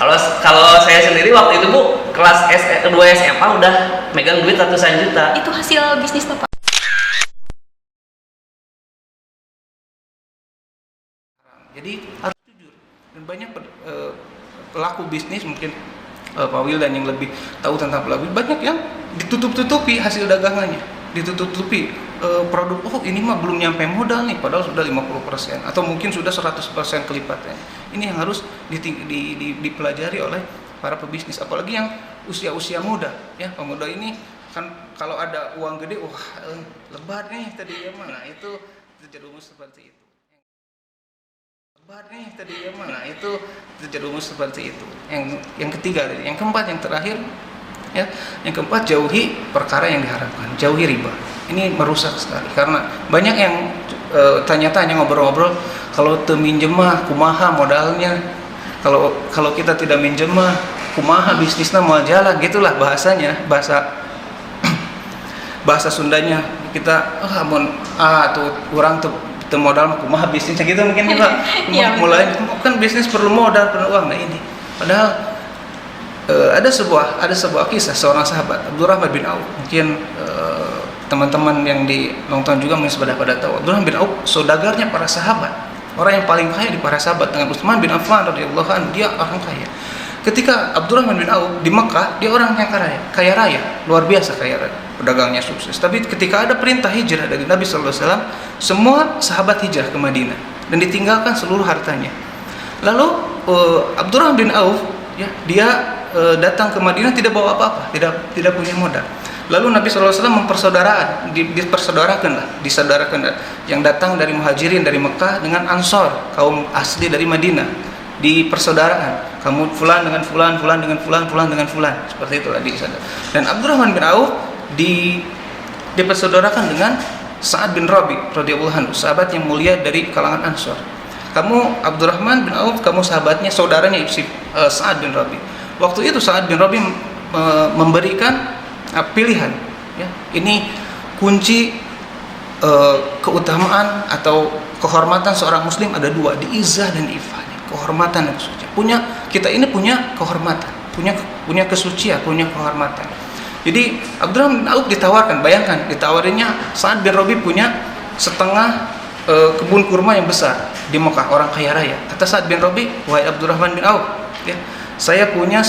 Kalau kalau saya sendiri waktu itu Bu kelas 2 SMA udah megang duit ratusan juta. Itu hasil bisnis Bapak. Jadi harus jujur. Dan banyak pelaku bisnis mungkin Pak Wildan yang lebih tahu tentang pelaku, banyak yang ditutup-tutupi hasil dagangannya, ditutup-tutupi produk, oh ini mah belum nyampe modal nih, padahal sudah 50% atau mungkin sudah 100% kelipatan. Ini yang harus dipelajari oleh para pebisnis, apalagi yang usia-usia muda ya. Pemuda ini kan kalau ada uang gede, wah lebat nih tadi ya mana, itu terjerumus seperti itu. Lebat nih tadi ya mana, itu terjerumus seperti itu. Yang ketiga, yang keempat, yang terakhir ya, yang keempat, jauhi perkara yang diharapkan, jauhi riba. Ini merusak sekali karena banyak yang tanya-tanya, ngobrol-ngobrol, kalau minjem mah kumaha modalnya, kalau kita tidak minjem mah kumaha bisnisnya mau jalan, gitulah bahasanya, bahasa Sundanya. Kita tuh orang tuh modal kumaha bisnisnya gitu mungkin kita mulai kan bisnis perlu modal, perlu uang. Nah ini padahal ada sebuah kisah seorang sahabat Abdurrahman bin Auf. Mungkin teman-teman yang nonton juga mungkin sudah pada tahu Abdurrahman bin Auf, saudagarnya para sahabat, orang yang paling kaya di para sahabat dengan Utsman bin Affan radhiyallahu anhu. Dia orang kaya. Ketika Abdurrahman bin Auf di Mekah, dia orang yang kaya raya, luar biasa kaya raya, pedagangnya sukses. Tapi ketika ada perintah hijrah dari Nabi sallallahu alaihi wasallam, semua sahabat hijrah ke Madinah dan ditinggalkan seluruh hartanya. Lalu Abdurrahman bin Auf ya, dia datang ke Madinah tidak bawa apa-apa, tidak punya modal. Lalu Nabi sallallahu alaihi wasallam disaudarakan yang datang dari Muhajirin dari Mekah dengan Ansor, kaum asli dari Madinah, di persaudaraan. Kamu fulan dengan fulan, fulan dengan fulan, fulan dengan fulan, seperti itulah disadar. Dan Abdurrahman bin Auf dipersaudarakan dengan Sa'ad bin Rabi radhiyallahu anhu, sahabat yang mulia dari kalangan Ansor. Kamu Abdurrahman bin Auf, kamu sahabatnya, saudaranya Sa'ad bin Rabi. Waktu itu Sa'ad bin Rabi memberikan pilihan ya. Ini kunci keutamaan atau kehormatan seorang muslim ada dua, di izah dan ifah. Kehormatan dan kesucian. Kita ini punya kehormatan, punya kesucian, punya kehormatan. Jadi Abdurrahman bin Auf ditawarkan, bayangkan ditawarinnya Sa'ad bin Rabi punya setengah kebun kurma yang besar di Mekah, orang kaya raya. Kata Sa'ad bin Rabi, wahai Abdurrahman bin Auf ya, saya punya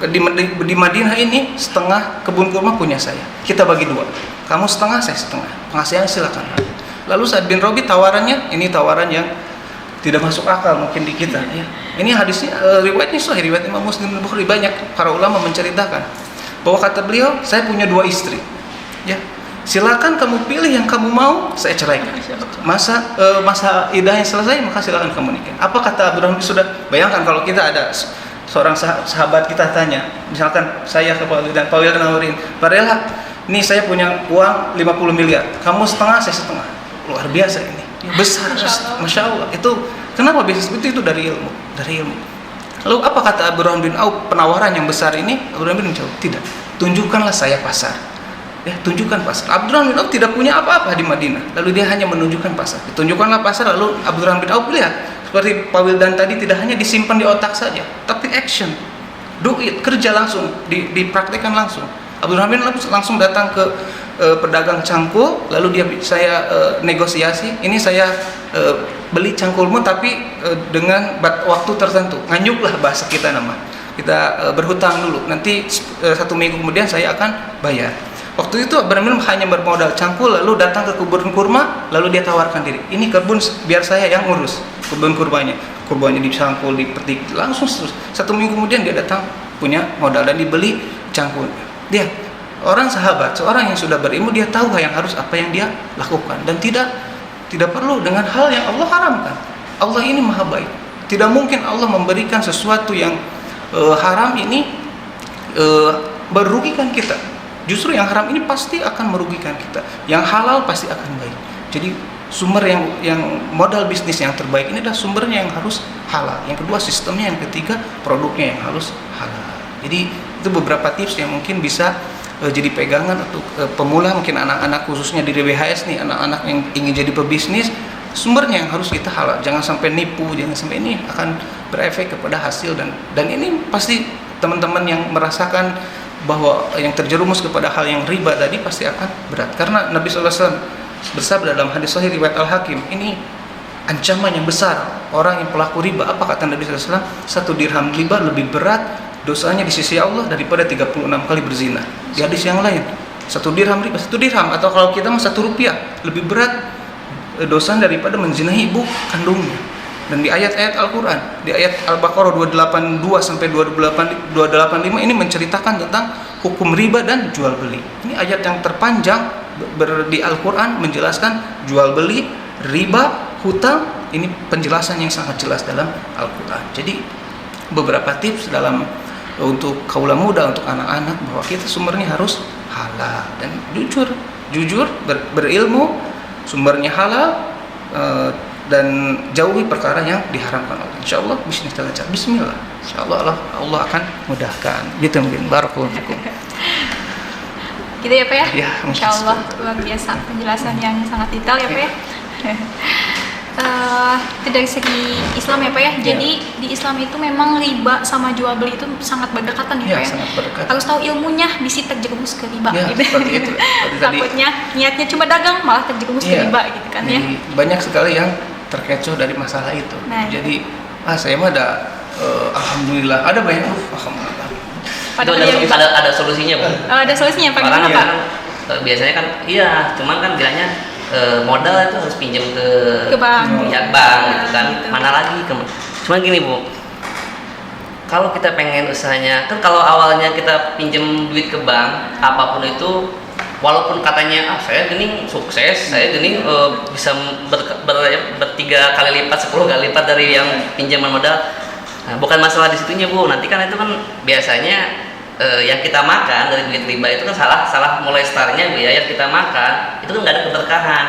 di Madinah ini setengah kebun kurma punya saya, kita bagi dua, kamu setengah, saya setengah, pengasihan silakan. Lalu Sa'ad bin Rabi tawarannya, ini tawaran yang tidak masuk akal mungkin di kita ya. Ini hadisnya riwayatnya sahih, riwayat Imam Muslim dan Bukhari. Banyak para ulama menceritakan bahwa kata beliau, saya punya dua istri ya, silakan kamu pilih yang kamu mau, saya ceraikan. Masa iddahnya selesai, maka silakan kamu nikah. Apa kata Abdurrahman? Sudah bayangkan kalau kita ada seorang sahabat kita tanya, misalkan saya ke Pak Wildan nawarin, Pak Rela, nih saya punya uang 50 miliar, kamu setengah, saya setengah. Luar biasa ini, besar, Masya Allah. Itu kenapa bisnis itu dari ilmu. Lalu apa kata Abdurrahman bin Auf, penawaran yang besar ini? Abdurrahman bin Auf tidak, tunjukkanlah saya pasar ya, tunjukkan pasar. Abdurrahman bin Auf tidak punya apa-apa di Madinah, lalu dia hanya menunjukkan pasar. Tunjukkanlah pasar, lalu Abdurrahman bin Auf lihat, seperti Pak Wildan tadi, tidak hanya disimpan di otak saja, tapi action, do it, kerja langsung, dipraktikkan langsung. Abdurrahman bin Auf langsung datang ke pedagang cangkul, lalu saya negosiasi, ini saya beli cangkulmu tapi dengan waktu tertentu, nganyuklah bahasa kita nama. Kita berhutang dulu, nanti 1 minggu kemudian saya akan bayar. Waktu itu benar-benar hanya bermodal cangkul, lalu datang ke kebun kurma, lalu dia tawarkan diri, ini kebun biar saya yang ngurus kebun kurmanya dicangkul, dipetik, langsung 1 minggu kemudian dia datang punya modal dan dibeli cangkulnya. Dia orang sahabat, seorang yang sudah berilmu, dia tahu apa yang dia lakukan dan tidak perlu dengan hal yang Allah haramkan. Allah ini maha baik, tidak mungkin Allah memberikan sesuatu yang haram ini merugikan kita. Justru yang haram ini pasti akan merugikan kita, yang halal pasti akan baik. Jadi sumber yang modal bisnis yang terbaik ini adalah sumbernya yang harus halal. Yang kedua sistemnya, yang ketiga produknya yang harus halal. Jadi itu beberapa tips yang mungkin bisa jadi pegangan untuk pemula, mungkin anak-anak khususnya di DBHS nih, anak-anak yang ingin jadi pebisnis, sumbernya yang harus kita halal. Jangan sampai nipu, jangan sampai ini akan berefek kepada hasil dan ini pasti teman-teman yang merasakan bahwa yang terjerumus kepada hal yang riba tadi pasti akan berat. Karena Nabi SAW bersabda dalam hadis sahih riwayat Al-Hakim, ini ancaman yang besar orang yang pelaku riba. Apa kata Nabi SAW? 1 dirham riba lebih berat dosanya di sisi Allah daripada 36 kali berzina. Di hadis yang lain, 1 dirham riba, 1 dirham atau kalau kita mah 1 rupiah lebih berat dosa daripada menzinahi ibu kandungnya. Dan di ayat-ayat Al-Quran, di ayat Al-Baqarah 282 sampai 285 ini menceritakan tentang hukum riba dan jual beli. Ini ayat yang terpanjang di Al-Quran menjelaskan jual beli, riba, hutang. Ini penjelasan yang sangat jelas dalam Al-Quran. Jadi beberapa tips dalam untuk kaula muda, untuk anak-anak, bahwa kita sumbernya harus halal dan jujur berilmu, sumbernya halal, dan jauhi perkara yang diharamkan Allah. Insyaallah bismillah. Insyaallah Allah akan mudahkan. Gitu mungkin. Barakallahu fikum. Gitu ya Pak ya? Ya, Insyaallah luar biasa penjelasan yang sangat detail ya Pak ya. Itu dari segi Islam ya Pak ya. Jadi di Islam itu memang riba sama jual beli itu sangat berdekatan ya Pak ya. Sangat berdekatan. Harus tahu ilmunya, bisa terjerumus ke riba Ya, gitu. seperti itu. Takutnya niatnya cuma dagang malah terjerumus ke riba gitu kan ya. Jadi, banyak sekali yang terkecoh dari masalah itu. Nah, jadi saya mah ada alhamdulillah ada banyak alhamdulillah. Itu ada solusinya, Bu. Ada solusinya Pak, Orang gimana Pak? biasanya kan iya, cuman kan bilangnya modal itu harus pinjam ke bank. pihak bank gitu kan. Gitu. Mana lagi cuman gini, Bu. Kalau kita pengen usahanya, kan kalau awalnya kita pinjam duit ke bank, apapun itu, walaupun katanya saya gening sukses, saya gening bisa bertiga kali lipat, 10 kali lipat dari yang pinjaman modal. Nah, bukan masalah di situnya, Bu. Nanti kan itu kan biasanya yang kita makan dari duit riba itu kan salah mulai startnya biaya yang kita makan itu kan nggak ada keberkahan.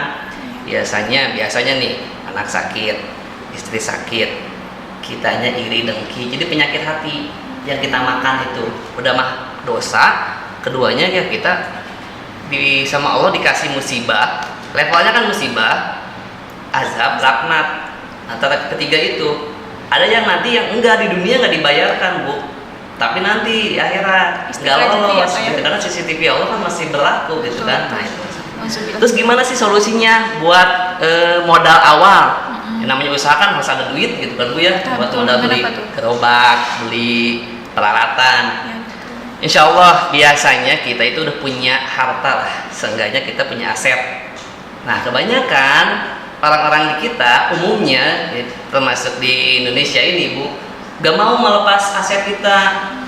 Biasanya nih anak sakit, istri sakit, kitanya iri dengki, jadi penyakit hati yang kita makan itu udah mah dosa. Keduanya ya kita sama Allah dikasih musibah, levelnya kan musibah, azab, laknat. Antara ketiga itu ada yang nanti yang enggak di dunia nggak dibayarkan, Bu, tapi nanti di akhirat nggak lolos ya, gitu, karena CCTV Allah kan masih berlaku gitu kan. Nah itu. Maksudnya. Terus gimana sih solusinya buat modal awal? Yang namanya usaha kan harus ada duit gitu kan, Bu ya, buat modal beli gerobak, beli peralatan. Ya. Insya Allah biasanya kita itu udah punya harta lah, seenggaknya kita punya aset. Nah kebanyakan orang-orang di kita umumnya, termasuk di Indonesia ini, Bu, gak mau melepas aset kita.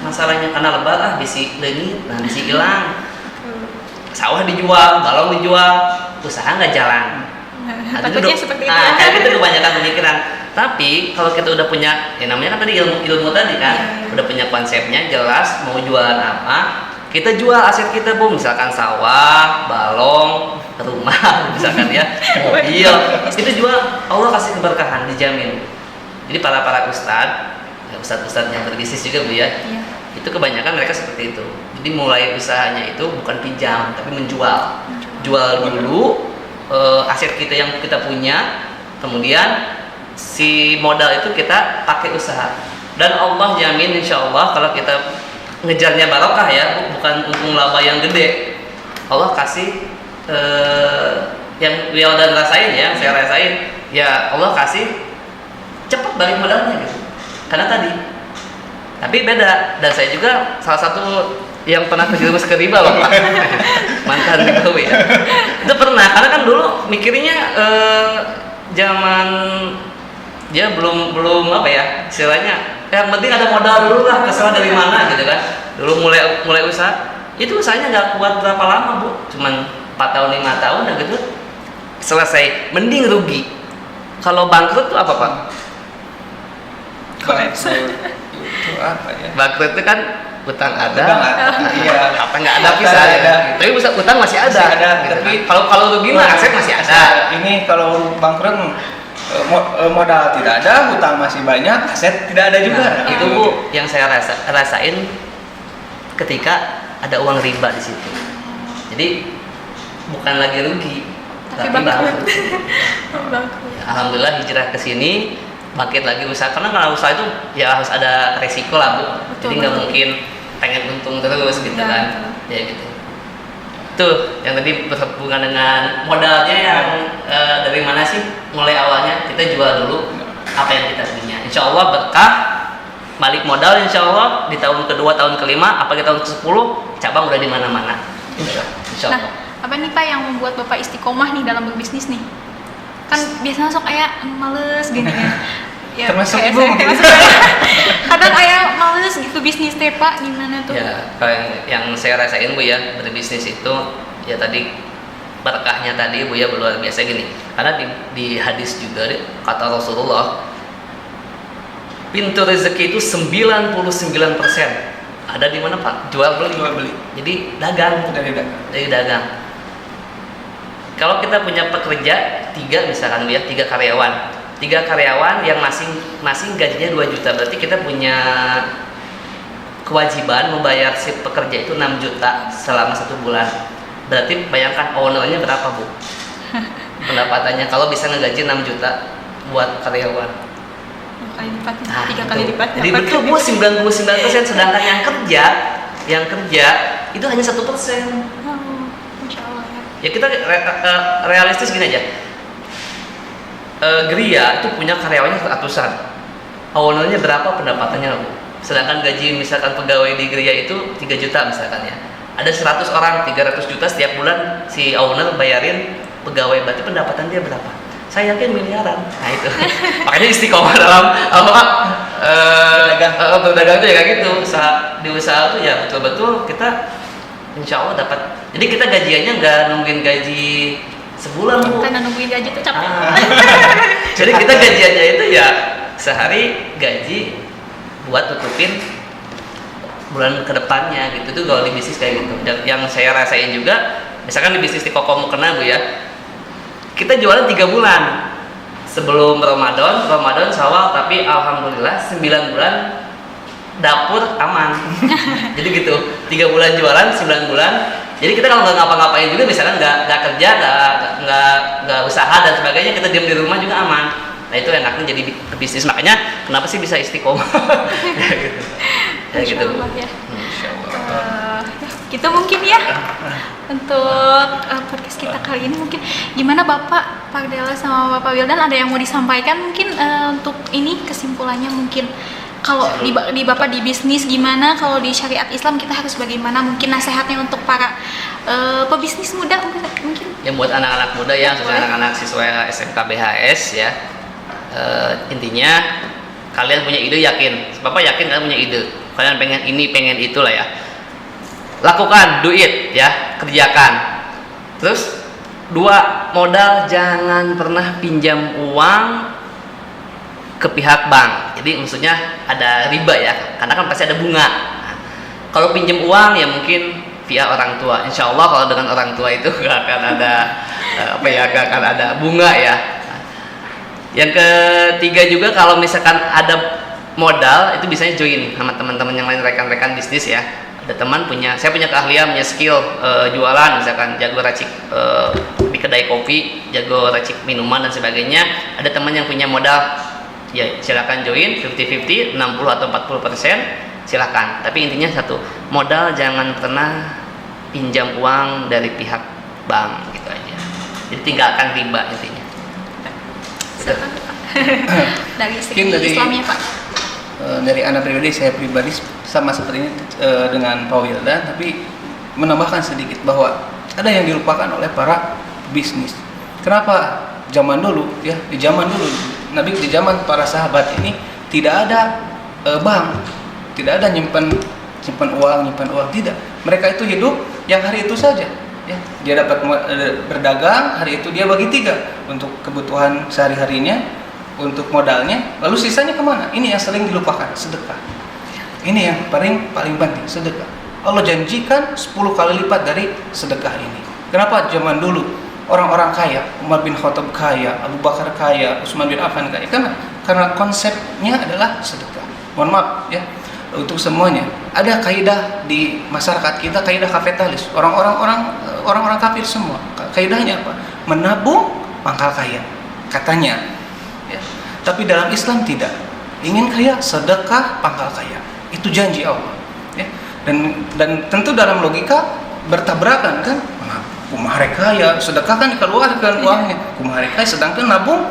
Masalahnya karena lebar bisi leungit, bisi hilang, sawah dijual, balong dijual, usaha nggak jalan. Takutnya seperti itu. Kayak gitu kebanyakan pemikiran. Tapi kalau kita udah punya, ya namanya kan tadi ilmu tadi kan, udah punya konsepnya jelas mau jualan apa, kita jual aset kita, Bu. Misalkan sawah, balong, rumah, misalkan ya, mobil, itu jual, Allah kasih keberkahan, dijamin. Jadi para ustadz yang berbisnis juga, Bu ya, itu kebanyakan mereka seperti itu. Jadi mulai usahanya itu bukan pinjam, tapi menjual. Jual dulu aset kita yang kita punya, kemudian si modal itu kita pakai usaha, dan Allah jamin insya Allah kalau kita ngejarnya barokah ya, bukan untung laba yang gede. Allah kasih yang beliau dan rasain ya, saya rasain ya, Allah kasih cepat balik modalnya gitu, karena tadi. Tapi beda, dan saya juga salah satu yang pernah terjerumus ke riba, Bapak. Mantan ribawi ya. Itu pernah, karena kan dulu mikirnya zaman dia belum apa ya, istilahnya yang penting ada modal dulu lah, terserah dari mana gitu kan. Dulu mulai usaha, itu usahanya nggak kuat berapa lama, Bu, cuman 4 tahun 5 tahun dan gitu selesai. Mending rugi. Kalau bangkrut tuh apa, Pak? Itu apa ya? Bangkrut itu kan utang ada, iya. apa nggak ada pisah ya. Tapi utang masih ada. Gitu. Tapi kalau rugi mah aset masih ada. Ini kalau bangkrut modal tidak ada, hutang masih banyak, aset tidak ada juga. Nah, itu, Bu, yang saya rasain ketika ada uang riba di situ. Jadi bukan lagi rugi, Tapi bangkrut. Bangkrut. Alhamdulillah hijrah ke sini, bangkit lagi usaha, karena kalau usaha itu ya harus ada resiko lah Bu. Betul, Jadi nggak betul. mungkin pengen untung terus gitu Ya, kan. betul. Ya gitu. Tuh yang tadi berhubungan dengan modalnya yang dari mana sih mulai awalnya, kita jual dulu apa yang kita punya. Insya Allah berkah, balik modal insya Allah di tahun kedua, tahun kelima, apalagi tahun ke-10 cabang udah di mana-mana. Insya Nah, Allah. apa nih Pak yang membuat Bapak istiqomah nih dalam berbisnis nih? Kan biasanya sok kayak males gini kan. Ya, Termasuk kayak Ibu saya- mungkin. termasuk saya. Kadang ayah males gitu bisnis teh Pak, gimana tuh? Ya, kalau yang saya rasain Bu ya, berbisnis itu ya tadi berkahnya tadi Bu ya luar biasa gini. Karena di hadis juga kata Rasulullah, pintu rezeki itu 99% ada di mana Pak? Jual beli. Jual beli. Jadi dagang. Dari dagang. Kalau kita punya pekerja 3 misalkan Bu ya, 3 karyawan. 3 karyawan yang masing-masing gajinya 2 juta. Berarti kita punya kewajiban membayar si pekerja itu 6 juta selama 1 bulan. Berarti bayangkan ownernya berapa Bu? Pendapatannya kalau bisa ngegaji 6 juta buat karyawan. 2 kali lipat, Nah, 3 itu. kali lipat. Jadi dapat. betul Bu, 99%, sedangkan yang kerja itu hanya 1%. Oh, Masya Allah ya. Ya kita realistis gini aja. Geria itu punya karyawannya ratusan. Ownernya berapa pendapatannya Bu? Sedangkan gaji misalkan pegawai di Geria itu 3 juta misalkan ya. Ada 100 orang, 300 juta setiap bulan si owner bayarin pegawai, berarti pendapatan dia berapa? Saya yakin miliaran. Nah itu. Makanya istiqomah dalam berdagang itu ya kayak gitu. Di usaha tuh ya betul-betul kita insya Allah dapat. Jadi kita gajiannya nggak nungguin gaji sebulan Bu. Karena nungguin gaji tuh capek. Jadi kita gajiannya itu ya sehari gaji buat tutupin bulan kedepannya gitu tuh kalau di bisnis kayak gitu. Dan yang saya rasain juga, misalkan di bisnis di Koko Mukena Bu ya, kita jualan 3 bulan sebelum Ramadan Syawal, tapi alhamdulillah 9 bulan dapur aman. Jadi gitu, 3 bulan jualan, 9 bulan. Jadi kita kalau nggak ngapa-ngapain juga, misalkan nggak kerja, nggak usaha dan sebagainya, kita diam di rumah juga aman. Nah itu enaknya jadi bisnis. Makanya kenapa sih bisa istiqomah? Ya gitu. Ya Masya gitu. Allah ya. Insya Allah. Ya, gitu mungkin ya untuk podcast kita kali ini. Mungkin gimana Bapak Pardela sama Bapak Wildan, ada yang mau disampaikan mungkin untuk ini kesimpulannya, mungkin kalau di Bapak di bisnis gimana, kalau di syariat Islam kita harus bagaimana, mungkin nasihatnya untuk para pebisnis muda mungkin. Ya buat anak-anak muda ya, khususnya Boleh. anak-anak siswa SMK BHS ya, intinya kalian punya ide, yakin, Bapak yakin kalian punya ide, kalian pengen ini pengen itulah ya, lakukan, do it ya, kerjakan. Terus 2, modal, jangan pernah pinjam uang ke pihak bank. Jadi maksudnya ada riba ya, karena kan pasti ada bunga. Nah, kalau pinjam uang ya mungkin via orang tua. Insya Allah kalau dengan orang tua itu gak akan ada gak akan ada bunga ya. Yang ketiga juga, kalau misalkan ada modal itu biasanya join sama teman-teman yang lain, rekan-rekan bisnis ya. Ada teman saya punya keahlian, punya skill jualan, misalkan jago racik di kedai kopi, jago racik minuman dan sebagainya. Ada teman yang punya modal, ya silakan join 50-50, 60 atau 40%, silakan. Tapi intinya satu, modal jangan pernah pinjam uang dari pihak bank gitu aja. Jadi tinggalkan riba intinya. Silakan, Pak. Dari segi Mungkin dari- Islamnya Pak. Dari anak pribadi, saya pribadi sama seperti ini dengan Pak Wildan, tapi menambahkan sedikit bahwa ada yang dilupakan oleh para bisnis. Kenapa zaman dulu ya, di zaman dulu Nabi, di zaman para sahabat ini tidak ada bank, tidak ada nyimpan uang, tidak. Mereka itu hidup yang hari itu saja. Ya, dia dapat berdagang, hari itu dia bagi 3 untuk kebutuhan sehari-harinya, untuk modalnya, lalu sisanya kemana? Ini yang sering dilupakan, sedekah. Ini yang paling penting, sedekah. Allah janjikan 10 kali lipat dari sedekah ini. Kenapa zaman dulu orang-orang kaya, Umar bin Khattab kaya, Abu Bakar kaya, Utsman bin Affan kaya? Karena konsepnya adalah sedekah. Mohon maaf ya, untuk semuanya. Ada kaidah di masyarakat kita, kaidah kapitalis. Orang-orang kafir semua. Kaidahnya apa? menabung pangkal kaya, katanya. Ya. Tapi dalam Islam tidak. Ingin kaya, sedekah pangkal kaya. Itu janji Allah. Ya. Dan tentu dalam logika bertabrakan kan. Kumaha kaya, sedekah kan dikeluarkan uangnya. Kumaha kaya, sedangkan nabung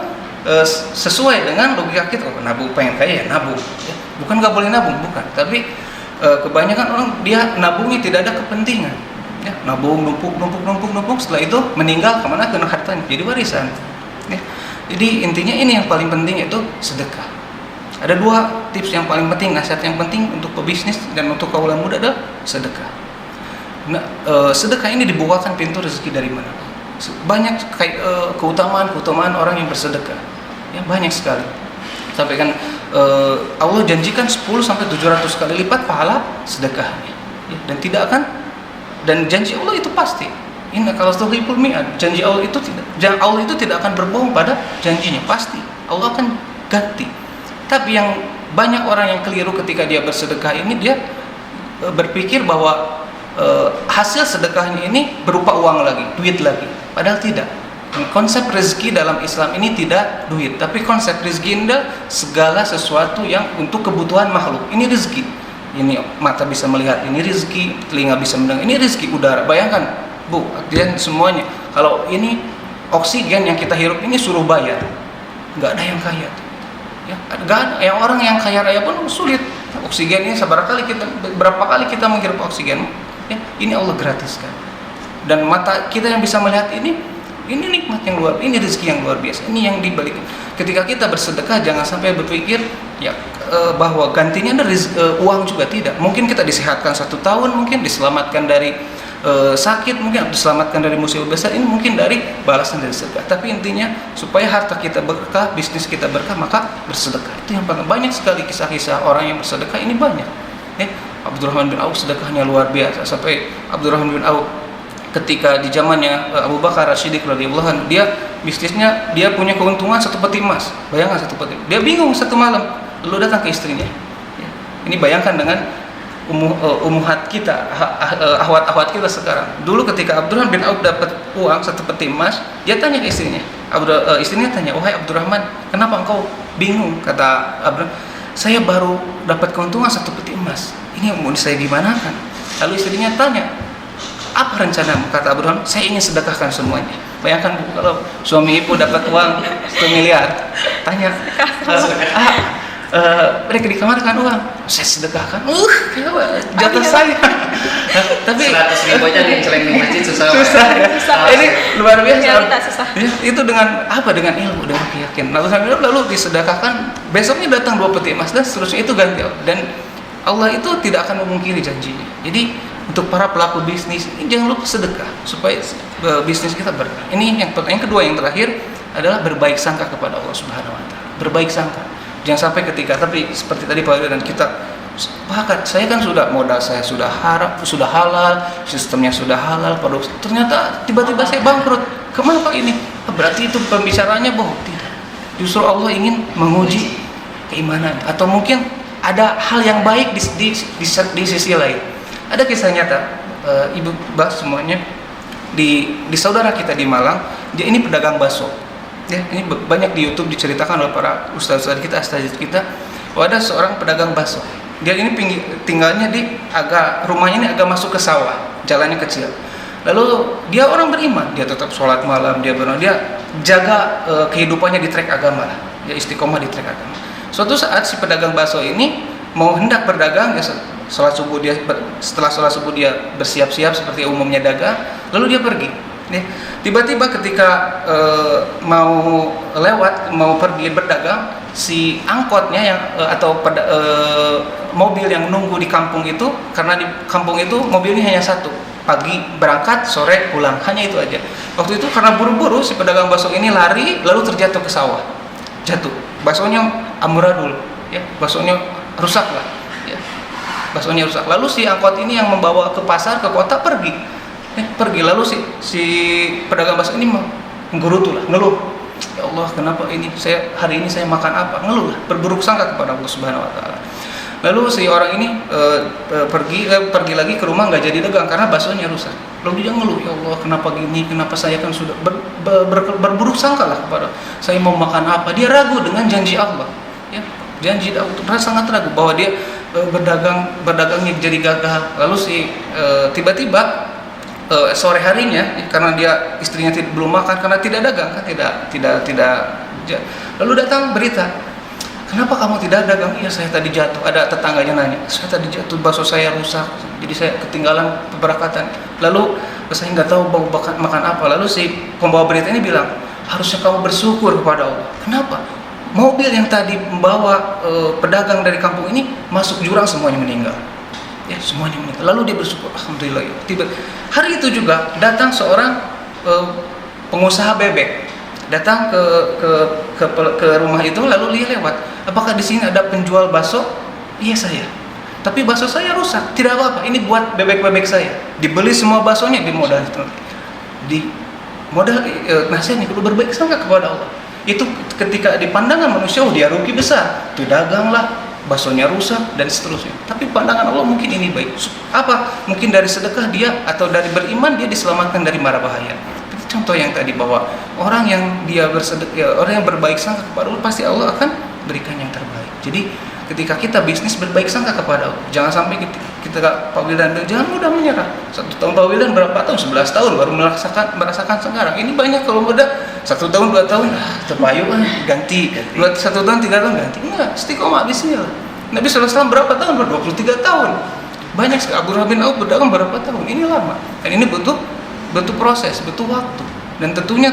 sesuai dengan logika kita. Nabung pengen kaya ya nabung. Ya. Bukan nggak boleh nabung, bukan. Tapi kebanyakan orang dia nabungnya tidak ada kepentingan. Ya, nabung numpuk, setelah itu meninggal kemana kena hartanya jadi warisan. Ya. Jadi intinya ini yang paling penting itu sedekah. Ada 2 tips yang paling penting, nasihat yang penting untuk pebisnis dan untuk kaula muda adalah sedekah. Nah, sedekah ini dibukakan pintu rezeki dari mana? Banyak keutamaan orang yang bersedekah. Ya, banyak sekali. Sampai kan Allah janjikan 10 sampai 700 kali lipat pahala sedekahnya. Ya, dan janji Allah itu pasti. Inna kalau tuhibul mi'ad, janji Allah itu tidak akan berbohong pada janjinya, pasti. Allah akan ganti. Tapi yang banyak orang yang keliru ketika dia bersedekah ini, dia berpikir bahwa hasil sedekahnya ini berupa uang lagi, duit lagi. Padahal tidak. Konsep rezeki dalam Islam ini tidak duit, tapi konsep rezeki adalah segala sesuatu yang untuk kebutuhan makhluk. Ini rezeki. Ini mata bisa melihat, ini rezeki, telinga bisa mendengar, ini rezeki udara. Bayangkan, Bu, artinya semuanya. Kalau ini oksigen yang kita hirup ini suruh bayar, nggak ada yang kaya. Ya, nggak ada. Yang orang yang kaya raya pun sulit. Oksigen ini berapa kali kita menghirup oksigen? Ya, ini Allah gratiskan. Dan mata kita yang bisa melihat ini nikmat yang ini rezeki yang luar biasa. Ini yang dibalik. Ketika kita bersedekah jangan sampai berpikir ya bahwa gantinya ada uang juga, tidak. Mungkin kita disehatkan 1 tahun, mungkin diselamatkan dari sakit, mungkin diselamatkan dari musibah besar, ini mungkin dari balasan dari sedekah. Tapi intinya supaya harta kita berkah, bisnis kita berkah, maka bersedekah. Itu yang paling banyak sekali kisah-kisah orang yang bersedekah ini banyak. Ya, Abdurrahman bin Auf sedekahnya luar biasa. Sampai Abdurrahman bin Auf ketika di zamannya Abu Bakar As-Siddiq radhiyallahu anhu, bisnisnya dia punya keuntungan 1 peti emas. Bayangkan 1 peti. Dia bingung satu malam, lalu datang ke istrinya. Ya. Ini bayangkan dengan umuhat kita, ahwat-ahwat kita sekarang. Dulu ketika Abdurrahman bin Auf dapat uang 1 peti emas, dia tanya ke istrinya. Istrinya tanya, "Wahai Abdurrahman, kenapa engkau bingung?" Kata Abdurrahman, "Saya baru dapat keuntungan 1 peti emas. Ini mau saya dimanakan?" Lalu istrinya tanya, "Apa rencanamu?" Kata Abdurrahman, "Saya ingin sedekahkan semuanya." Bayangkan Bu, kalau suami ibu dapat uang 1 miliar, tanya, mereka di kamar kan uang, saya sedekahkan, jatah saya. Tapi 100.000 aja yang celeng di masjid susah. Ini luar biasa. Susah. Ya, itu dengan apa? Dengan ilmu, dengan keyakinan. Lalu disedekahkan, besoknya datang 2 peti emas dan seterusnya, itu ganti. Dan Allah itu tidak akan memungkiri janjinya. Jadi untuk para pelaku bisnis, jangan lupa sedekah supaya bisnis kita berkah. Ini yang kedua, yang terakhir adalah berbaik sangka kepada Allah Subhanahu wa taala. Berbaik sangka. Jangan sampai tapi seperti tadi Pak dan kita sepakat, saya kan modal saya sudah halal, sistemnya sudah halal, produk ternyata tiba-tiba saya bangkrut. Kenapa ini? Berarti itu pembicaraannya bohong. Tidak. Justru Allah ingin menguji keimanan, atau mungkin ada hal yang baik di sisi lain. Ada kisah nyata, ibu bahas semuanya di saudara kita di Malang. Dia ini pedagang bakso. Ya, ini banyak di YouTube diceritakan oleh para ustaz-ustaz kita, astazid kita, bahwa ada seorang pedagang bakso. Dia ini tinggalnya rumahnya ini agak masuk ke sawah, jalannya kecil. Lalu dia orang beriman, dia tetap sholat malam, dia jaga kehidupannya di trek agama lah. Dia istiqomah di trek agama. Suatu saat si pedagang bakso ini mau hendak berdagang, ya setelah sholat subuh dia bersiap-siap seperti umumnya dagang, lalu dia pergi. Ya. Tiba-tiba ketika mau pergi berdagang, si angkotnya atau mobil yang nunggu di kampung itu, karena di kampung itu mobilnya hanya 1, pagi berangkat, sore pulang, hanya itu aja. Waktu itu karena buru-buru, si pedagang bakso ini lari lalu terjatuh ke sawah, jatuh, baksonya amburadul, ya, baksonya rusak lah, ya. Baksonya rusak. Lalu si angkot ini yang membawa ke pasar, ke kota, pergi. Lalu si pedagang bakso ini menggerutu lah, ngeluh. Ya Allah, kenapa hari ini saya makan apa? Ngeluh lah, berburuk sangka kepada Allah Subhanahu wa taala. Lalu si orang ini pergi lagi ke rumah, nggak jadi dagang karena baksonya rusak. Lalu dia ngeluh, ya Allah kenapa gini, kenapa saya kan sudah berburuk sangka lah kepada saya mau makan apa. Dia ragu dengan janji Allah, ya, janji Daud, sangat ragu bahwa dia berdagangnya jadi gagal. Lalu tiba-tiba sore harinya, karena dia istrinya belum makan karena tidak dagang kan, lalu datang berita, kenapa kamu tidak dagang? Iya, saya tadi jatuh. Ada tetangganya nanya, saya tadi jatuh, bakso saya rusak, jadi saya ketinggalan keberkatan. Lalu saya nggak tahu mau makan apa. Lalu si pembawa berita ini bilang, harusnya kamu bersyukur kepada Allah. Kenapa? Mobil yang tadi membawa pedagang dari kampung ini masuk jurang, semuanya meninggal. Ya, semuanya meninggal. Lalu dia bersyukur, alhamdulillah. Tiba hari itu juga datang seorang pengusaha bebek, datang ke rumah itu, lalu dia lewat. Apakah di sini ada penjual bakso? Iya, saya. Tapi bakso saya rusak. Tidak apa-apa, ini buat bebek-bebek saya. Dibeli semua baksonya, di modal nasihatnya perlu berbaik sangka kepada Allah. Itu ketika di pandangan manusia, dia rugi besar. Itu daganglah, baksonya rusak dan seterusnya. Tapi pandangan Allah mungkin ini baik. Apa? Mungkin dari sedekah dia atau dari beriman dia diselamatkan dari mara bahaya. Itu contoh yang tadi, bahwa orang yang dia bersedekah, orang yang berbaik sangka kepada Allah, pasti Allah akan berikan yang terbaik. Jadi ketika kita bisnis, berbaik sangka kepada Allah. Jangan sampai kita Pak Wildan bilang, jangan mudah menyerah. 1 tahun Pak Wildan berapa tahun? 11 tahun baru merasakan sekarang. Ini banyak kalau udah 1 tahun 2 tahun terpayu kan ganti. 1 tahun 3 tahun ganti. Enggak, istiqomah bismillah. Nabi SAW berapa tahun? 23 tahun. Banyak sekali. Abdurrahman bin Auf berdagang berapa tahun? Ini lama. Dan ini butuh proses, butuh waktu. Dan tentunya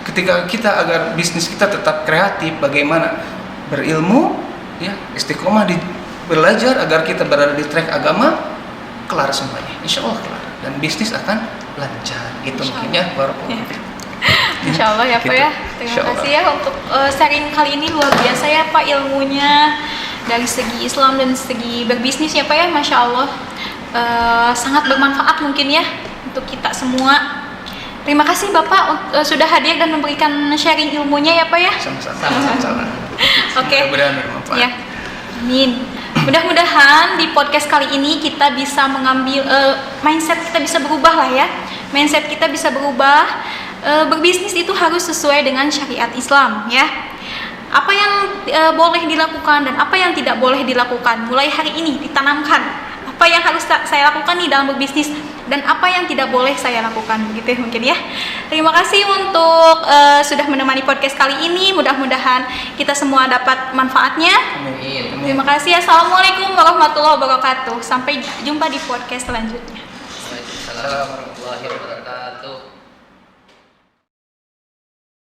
ketika kita, agar bisnis kita tetap kreatif, bagaimana berilmu, ya, istiqomah di belajar agar kita berada di track agama, kelar semuanya, insya Allah kelar, dan bisnis akan lancar. Itu mungkin ya, Insya Allah ya Pak ya. Terima kasih ya untuk sharing kali ini, luar biasa ya Pak ilmunya dari segi Islam dan segi berbisnis ya Pak ya, Masya Allah. Sangat bermanfaat mungkin ya untuk kita semua. Terima kasih Bapak sudah hadir dan memberikan sharing ilmunya ya Pak ya. Sama-sama. Oke. Ya. Amin. Mudah-mudahan di podcast kali ini kita bisa mengambil mindset kita bisa berubah lah ya. Mindset kita bisa berubah. Berbisnis itu harus sesuai dengan syariat Islam ya. Apa yang boleh dilakukan dan apa yang tidak boleh dilakukan mulai hari ini ditanamkan. Apa yang harus saya lakukan nih dalam berbisnis dan apa yang tidak boleh saya lakukan, begitu mungkin ya. Terima kasih untuk sudah menemani podcast kali ini. Mudah-mudahan kita semua dapat manfaatnya. Amin. Terima kasih. Assalamualaikum warahmatullahi wabarakatuh. Sampai jumpa di podcast selanjutnya. Waalaikumsalam warahmatullahi wabarakatuh.